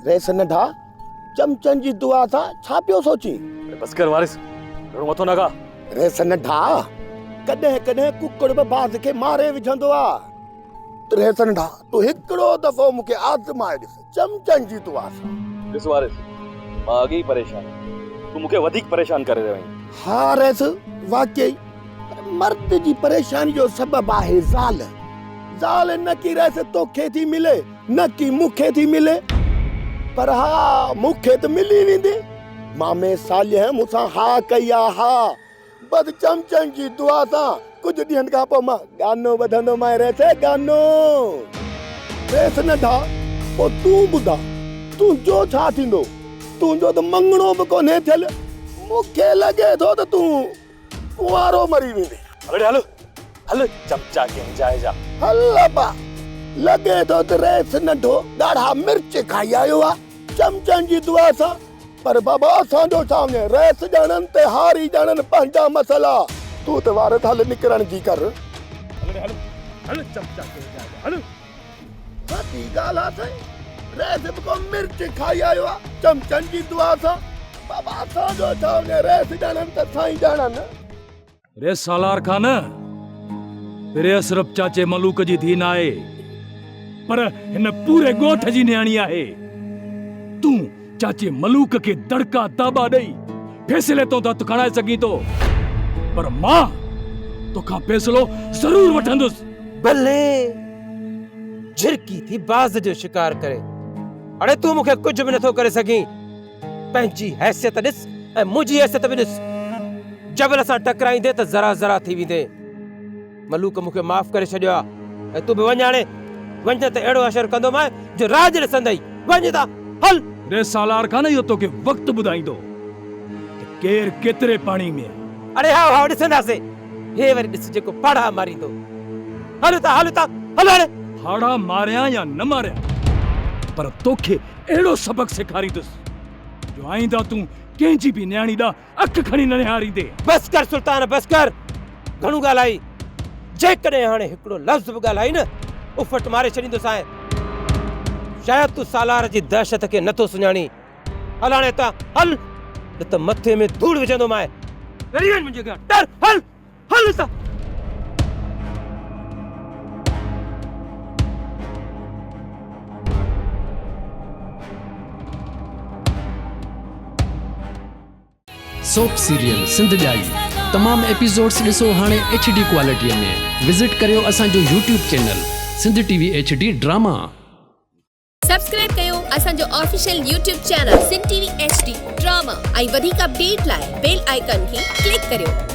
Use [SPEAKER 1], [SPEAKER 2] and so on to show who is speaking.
[SPEAKER 1] Race नंढा चमचन जी दुआ सां छा पियो सोची?
[SPEAKER 2] बस कर वारिस, ॾाढो मथो न खा।
[SPEAKER 1] रेस नंढा कॾहिं कॾहिं कुकड़ बि बाज़ खे मारे विझंदो आहे। रेस नंढा तूं हिकिड़ो दफ़ो मूंखे आज़माए ॾिस चमचन जी दुआ सां।
[SPEAKER 2] ॾिस वारिस, मां अॻे ई परेशान, तूं मूंखे वधीक परेशान करे रहियो आहीं।
[SPEAKER 1] हा रेस, वाकई मर्द जी परेशानी जो सबब आहे ज़ाल। ज़ाल न की रेस तोखे थी मिले न की मूंखे थी मिले, पर हा मूंखे त मिली वेंदी। मामे सालिह मूंसां हा कई आहे, हा बस चमचन जी दुआ सां कुछ ॾींहंनि खां पोइ मां गानो वधंदो मां रेस गानो। रेस नंढा पोइ तूं ॿुधा तुंहिंजो छा थींदो? तुंहिंजो त मंगणो बि कोन्हे थियल, मूंखे लॻे थो त तूं कुंवारो मरी वेंदे।
[SPEAKER 2] हल हल चमचा के जाए जा।
[SPEAKER 1] हल बा लॻे थो त रेस नंढो ॾाढा मिर्च खाई आयो आहे चमचन जी दुआ सां, पर बाबा असांजो सामने रेस ॼणनि ते हारी ॼणनि पंहिंजा मसला। तूं त वारत हल निकिरण जी कर।
[SPEAKER 2] हल चमचा के जाए जा। हल
[SPEAKER 1] सची ॻाल्हि आहे साईं, रेस बि को मिर्च खाई आयो आहे चमचन जी दुआ सां। बाबा असांजो सामने रेस ॼणनि त साईं ॼणनि।
[SPEAKER 3] रे सालार खान रे सिर्फ चाचे मलूक जी थी न आहे, पर हिन पूरे ॻोठ जी न्याणी आहे। तूं चाचे मलूक के दड़का दाबा ॾेई फैसले तो हथ खणाए सघीं थो, पर मां तोखां फैसलो ज़रूर वठंदुसि।
[SPEAKER 4] भले झिरकी थी बाज़ जो शिकार करे, अड़े तू मूंखे कुछ भी नथो करे सघीं। पंहिंजी हैसियत ॾिस ऐं मुंहिंजी हैसियत बि ॾिस। जबल सां टकराईंदे त ज़रा ज़रा थी वेंदे। मलूक मूंखे माफ़ करे छॾियो आहे ऐं तूं बि वञ, हाणे वञ त अहिड़ो असर कंदो मां जो राज ॾिसंदई। वञ था हल।
[SPEAKER 3] रे सालार खान इहो तोखे वक़्तु ॿुधाईंदो त केर केतिरे पाणी में आहे।
[SPEAKER 4] अरे हा हा ॾिसंदासीं, हे वरी ॾिस जेको पाड़ा मारींदो। हल था हल हाणे।
[SPEAKER 3] हाड़ा मारिया या न मारिया, पर तोखे अहिड़ो सबक सेखारींदुसि जो आईंदा तूं कंहिंजी बि न्याणी ॾांहुं अखि खणी न निहारींदे।
[SPEAKER 4] बस कर सुल्तान, बस कर। घणो ॻाल्हाई, जेकॾहिं हाणे हिकिड़ो लफ़्ज़ बि ॻाल्हाई न उफट मारे छॾींदोसांइ। शायदि तूं सालार जी दहशत खे नथो सुञाणी। हल हाणे हितां हल, न त मथे में धूड़ विझंदो मां। डरी वञ मुंहिंजे खां, डर। हल हल हितां।
[SPEAKER 5] सोप सीरियल सिंध जाई तमाम एपिसोड्स ॾिसो हाणे HD क्वालिटीअ में। विज़िट करियो असांजो YouTube channel Sindh TV HD drama.
[SPEAKER 6] Subscribe कयो असांजो official YouTube channel Sindh TV HD drama ऐं वधीक अपडेट लाइ बेल आइकन खे क्लिक करियो।